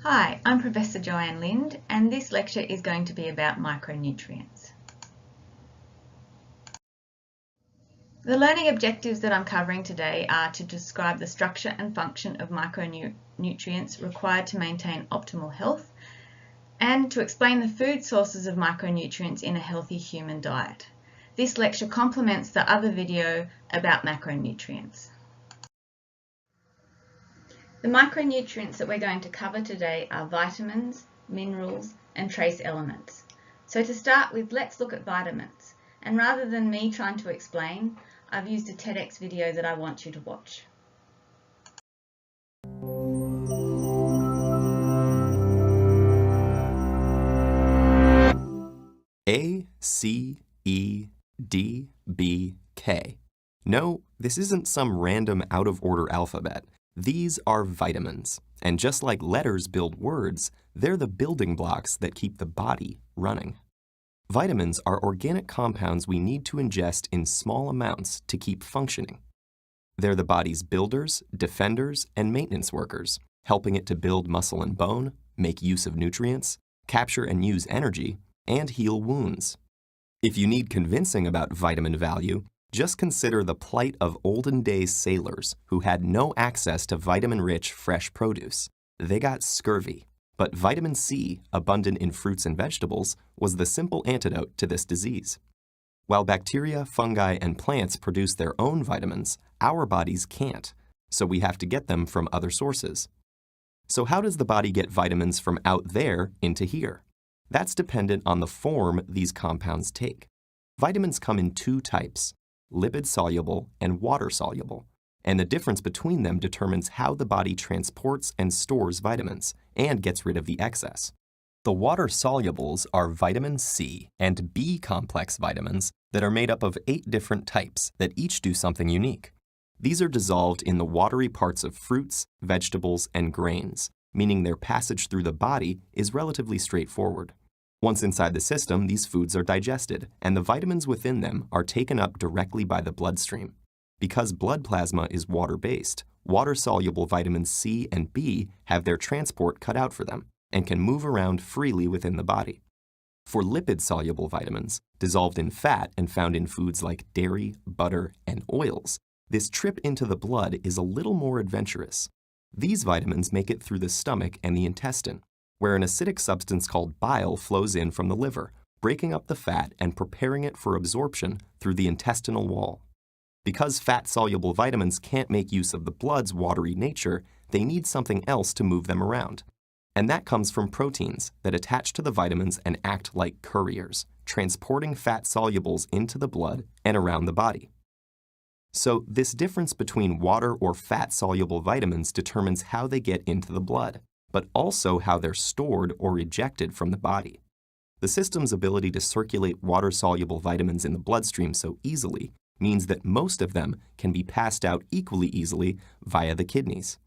Hi, I'm Professor Joanne Lind, and this lecture is going to be about micronutrients. The learning objectives that I'm covering today are to describe the structure and function of micronutrients required to maintain optimal health, and to explain the food sources of micronutrients in a healthy human diet. This lecture complements the other video about macronutrients. The micronutrients that we're going to cover today are vitamins, minerals, and trace elements. So to start with, let's look at vitamins. And rather than me trying to explain, I've used a TEDx video that I want you to watch. A, C, E, D, B, K. No, this isn't some random out-of-order alphabet. These are vitamins, and just like letters build words, they're the building blocks that keep the body running. Vitamins are organic compounds we need to ingest in small amounts to keep functioning. They're the body's builders, defenders, and maintenance workers, helping it to build muscle and bone, make use of nutrients, capture and use energy, and heal wounds. If you need convincing about vitamin value, just consider the plight of olden-day sailors who had no access to vitamin-rich fresh produce. They got scurvy, but vitamin C, abundant in fruits and vegetables, was the simple antidote to this disease. While bacteria, fungi, and plants produce their own vitamins, our bodies can't, so we have to get them from other sources. So how does the body get vitamins from out there into here? That's dependent on the form these compounds take. Vitamins come in two types: lipid-soluble and water-soluble, and the difference between them determines how the body transports and stores vitamins and gets rid of the excess. The water-solubles are vitamin C and B complex vitamins that are made up of 8 different types that each do something unique. These are dissolved in the watery parts of fruits, vegetables, and grains, meaning their passage through the body is relatively straightforward. Once inside the system, these foods are digested, and the vitamins within them are taken up directly by the bloodstream. Because blood plasma is water-based, water-soluble vitamins C and B have their transport cut out for them and can move around freely within the body. For lipid-soluble vitamins, dissolved in fat and found in foods like dairy, butter, and oils, this trip into the blood is a little more adventurous. These vitamins make it through the stomach and the intestine, where an acidic substance called bile flows in from the liver, breaking up the fat and preparing it for absorption through the intestinal wall. Because fat-soluble vitamins can't make use of the blood's watery nature, they need something else to move them around. And that comes from proteins that attach to the vitamins and act like couriers, transporting fat solubles into the blood and around the body. So this difference between water or fat-soluble vitamins determines how they get into the blood, but also how they're stored or ejected from the body. The system's ability to circulate water-soluble vitamins in the bloodstream so easily means that most of them can be passed out equally easily via the kidneys.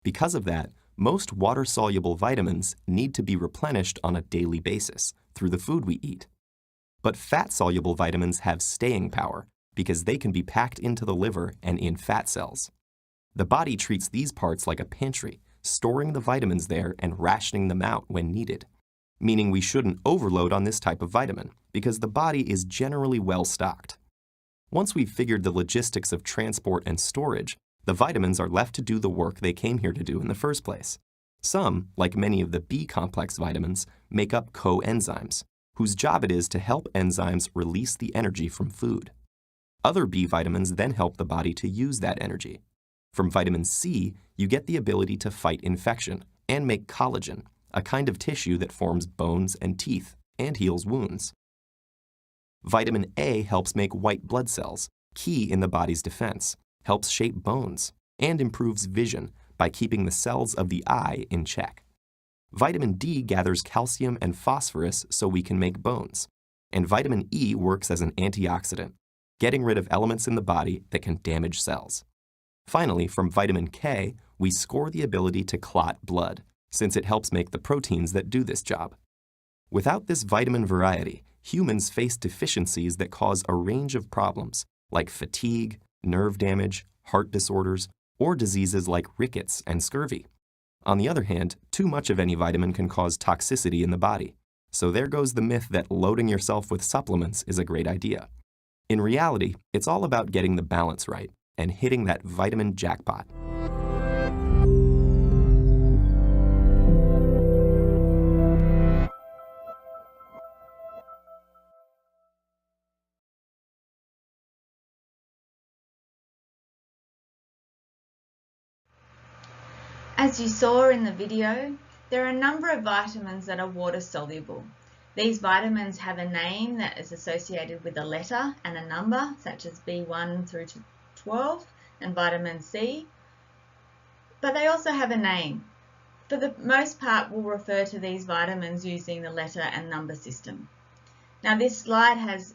Because of that, most water-soluble vitamins need to be replenished on a daily basis through the food we eat. But fat-soluble vitamins have staying power because they can be packed into the liver and in fat cells. The body treats these parts like a pantry, storing the vitamins there and rationing them out when needed, meaning we shouldn't overload on this type of vitamin because the body is generally well stocked. Once we've figured the logistics of transport and storage, the vitamins are left to do the work they came here to do in the first place. Some, like many of the B complex vitamins, make up coenzymes, whose job it is to help enzymes release the energy from food. Other B vitamins then help the body to use that energy. From vitamin C, you get the ability to fight infection and make collagen, a kind of tissue that forms bones and teeth and heals wounds. Vitamin A helps make white blood cells, key in the body's defense, helps shape bones, and improves vision by keeping the cells of the eye in check. Vitamin D gathers calcium and phosphorus so we can make bones, and vitamin E works as an antioxidant, getting rid of elements in the body that can damage cells. Finally, from vitamin K, we score the ability to clot blood, since it helps make the proteins that do this job. Without this vitamin variety, humans face deficiencies that cause a range of problems, like fatigue, nerve damage, heart disorders, or diseases like rickets and scurvy. On the other hand, too much of any vitamin can cause toxicity in the body. So there goes the myth that loading yourself with supplements is a great idea. In reality, it's all about getting the balance right and hitting that vitamin jackpot. As you saw in the video, there are a number of vitamins that are water soluble. These vitamins have a name that is associated with a letter and a number, such as B1 through to 12 and vitamin C, but they also have a name. For the most part, we'll refer to these vitamins using the letter and number system. Now this slide has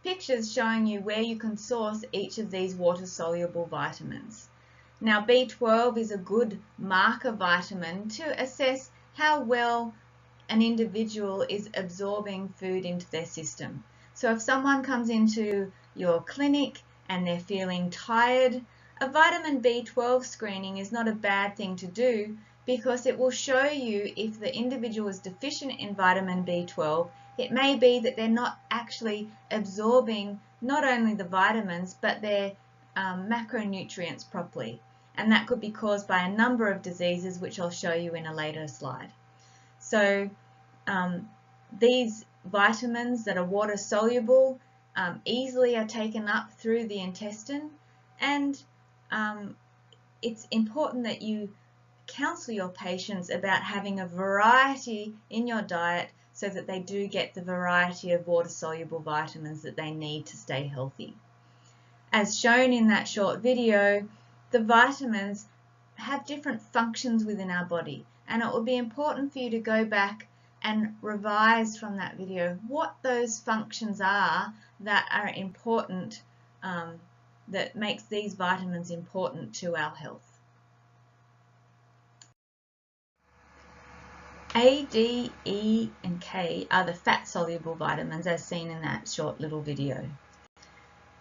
pictures showing you where you can source each of these water soluble vitamins. Now B12 is a good marker vitamin to assess how well an individual is absorbing food into their system. So if someone comes into your clinic and they're feeling tired, a vitamin B12 screening is not a bad thing to do because it will show you if the individual is deficient in vitamin B12. It may be that they're not actually absorbing not only the vitamins but their macronutrients properly. And that could be caused by a number of diseases, which I'll show you in a later slide. So these vitamins that are water soluble easily are taken up through the intestine, and it's important that you counsel your patients about having a variety in your diet so that they do get the variety of water soluble vitamins that they need to stay healthy. As shown in that short video, the vitamins have different functions within our body, and it will be important for you to go back and revise from that video what those functions are that are important, that makes these vitamins important to our health. A, D, E, and K are the fat-soluble vitamins as seen in that short little video.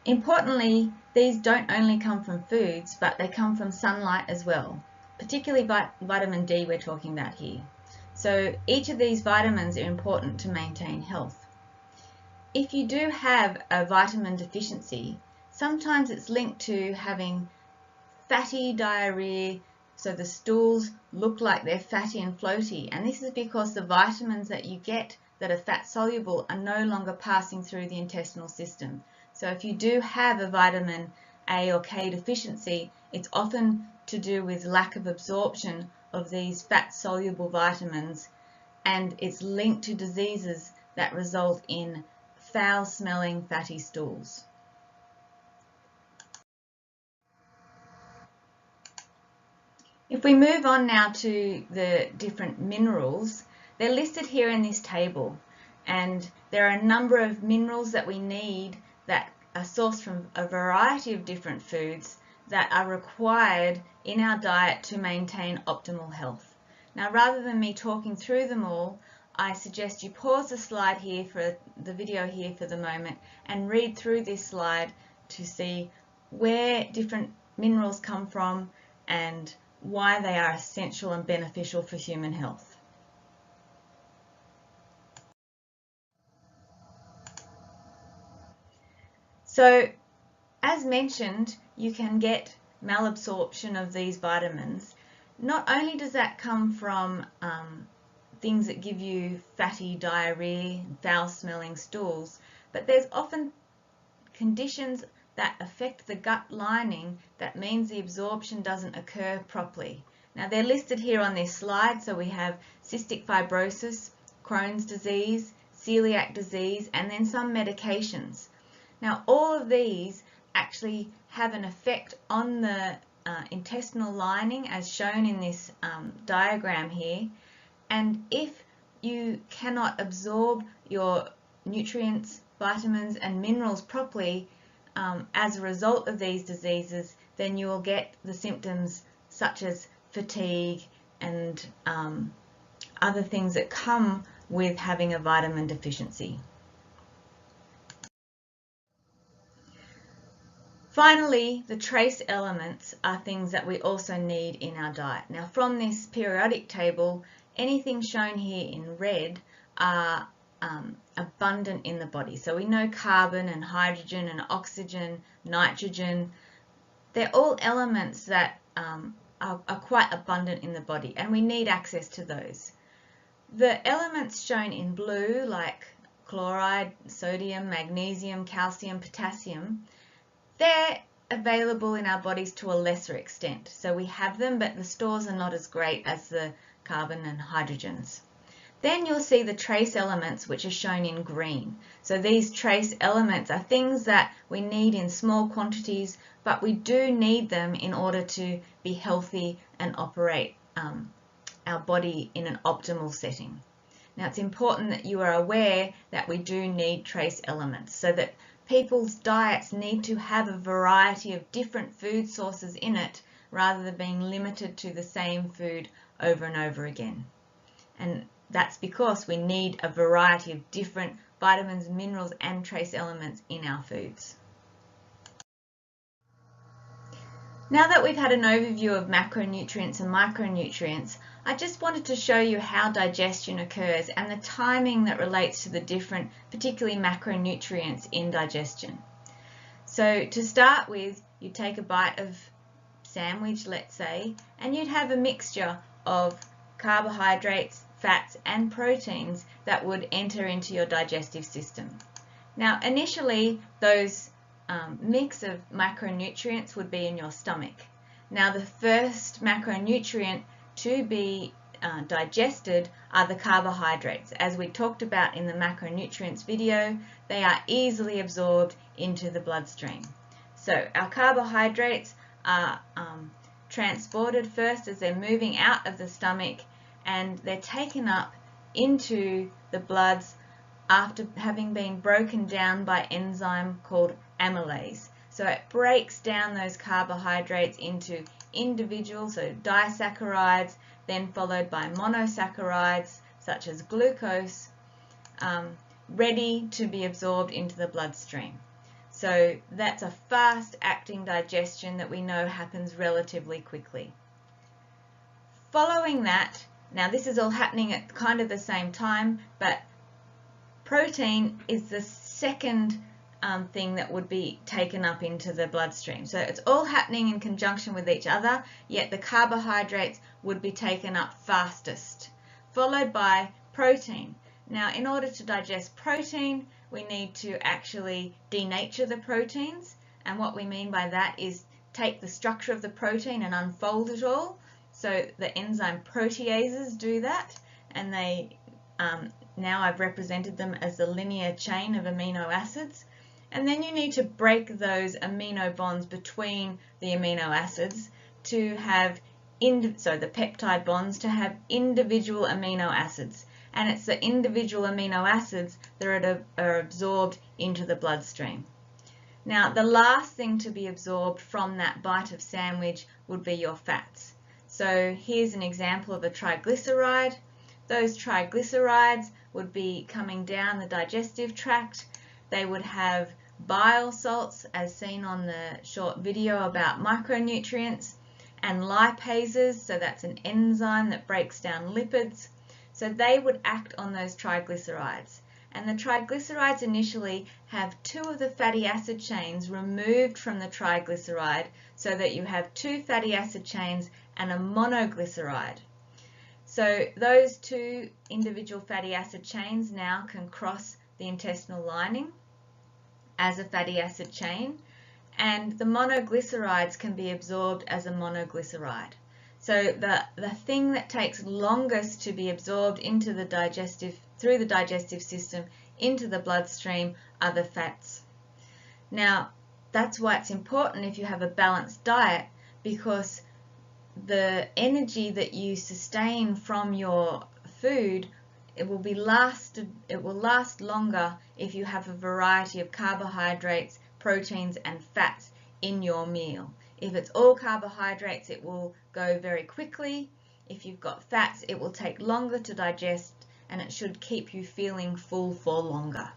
Importantly, these don't only come from foods, but they come from sunlight as well, particularly vitamin D we're talking about here. So each of these vitamins are important to maintain health. If you do have a vitamin deficiency, sometimes it's linked to having fatty diarrhea, so the stools look like they're fatty and floaty, and this is because the vitamins that you get that are fat soluble are no longer passing through the intestinal system. So if you do have a vitamin A or K deficiency, it's often to do with lack of absorption of these fat soluble vitamins, and it's linked to diseases that result in foul smelling fatty stools. If we move on now to the different minerals, they're listed here in this table, and there are a number of minerals that we need that are sourced from a variety of different foods that are required in our diet to maintain optimal health. Now, rather than me talking through them all, I suggest you pause the slide here for the video here for the moment and read through this slide to see where different minerals come from and why they are essential and beneficial for human health. So, as mentioned, you can get malabsorption of these vitamins. Not only does that come from things that give you fatty diarrhea and foul-smelling stools, but there's often conditions that affect the gut lining that means the absorption doesn't occur properly. Now they're listed here on this slide, so we have cystic fibrosis, Crohn's disease, celiac disease, and then some medications. Now all of these actually have an effect on the intestinal lining as shown in this diagram here, and if you cannot absorb your nutrients, vitamins and minerals properly as a result of these diseases, then you will get the symptoms such as fatigue and other things that come with having a vitamin deficiency. Finally, the trace elements are things that we also need in our diet. Now, from this periodic table, anything shown here in red are abundant in the body. So we know carbon and hydrogen and oxygen, nitrogen, they're all elements that are quite abundant in the body, and we need access to those. The elements shown in blue, like chloride, sodium, magnesium, calcium, potassium, they're available in our bodies to a lesser extent. So we have them, but the stores are not as great as the carbon and hydrogens. Then you'll see the trace elements, which are shown in green. So these trace elements are things that we need in small quantities, but we do need them in order to be healthy and operate our body in an optimal setting. Now, it's important that you are aware that we do need trace elements, so that people's diets need to have a variety of different food sources in it rather than being limited to the same food over and over again. And that's because we need a variety of different vitamins, minerals, and trace elements in our foods. Now that we've had an overview of macronutrients and micronutrients, I just wanted to show you how digestion occurs and the timing that relates to the different, particularly macronutrients in digestion. So to start with, you take a bite of sandwich, let's say, and you'd have a mixture of carbohydrates, fats, and proteins that would enter into your digestive system. Now, initially, those mix of macronutrients would be in your stomach. Now, the first macronutrient to be digested are the carbohydrates. As we talked about in the macronutrients video, they are easily absorbed into the bloodstream. So our carbohydrates are transported first as they're moving out of the stomach, and they're taken up into the bloods after having been broken down by an enzyme called amylase. So it breaks down those carbohydrates into individual, so disaccharides, then followed by monosaccharides such as glucose, ready to be absorbed into the bloodstream. So that's a fast-acting digestion that we know happens relatively quickly. Following that, now this is all happening at kind of the same time, but protein is the second thing that would be taken up into the bloodstream. So it's all happening in conjunction with each other, yet the carbohydrates would be taken up fastest, followed by protein. Now, in order to digest protein, we need to actually denature the proteins, and what we mean by that is take the structure of the protein and unfold it all. So the enzyme proteases do that, and they now I've represented them as the linear chain of amino acids. And then you need to break those amino bonds between the amino acids to have, the peptide bonds, to have individual amino acids. And it's the individual amino acids that are absorbed into the bloodstream. Now, the last thing to be absorbed from that bite of sandwich would be your fats. So here's an example of a triglyceride. Those triglycerides would be coming down the digestive tract. They would have bile salts, as seen on the short video about micronutrients, and lipases, so that's an enzyme that breaks down lipids. So they would act on those triglycerides. And the triglycerides initially have two of the fatty acid chains removed from the triglyceride, so that you have two fatty acid chains and a monoglyceride. So those two individual fatty acid chains now can cross the intestinal lining as a fatty acid chain, and the monoglycerides can be absorbed as a monoglyceride. So the thing that takes longest to be absorbed into the through the digestive system into the bloodstream are the fats. Now, that's why it's important if you have a balanced diet, because the energy that you sustain from your food, it will last longer if you have a variety of carbohydrates, proteins, and fats in your meal. If it's all carbohydrates, it will go very quickly. If you've got fats, it will take longer to digest, and it should keep you feeling full for longer.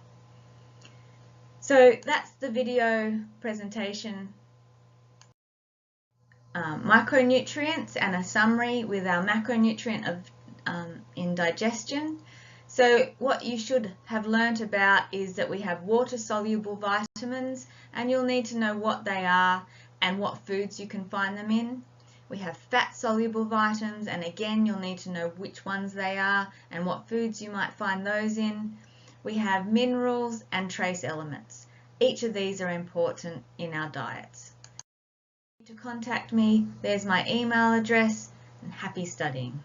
So that's the video presentation micronutrients and a summary with our macronutrient of in digestion. So what you should have learnt about is that we have water-soluble vitamins, and you'll need to know what they are and what foods you can find them in. We have fat-soluble vitamins, and again you'll need to know which ones they are and what foods you might find those in. We have minerals and trace elements. Each of these are important in our diets. To contact me, there's my email address, and happy studying.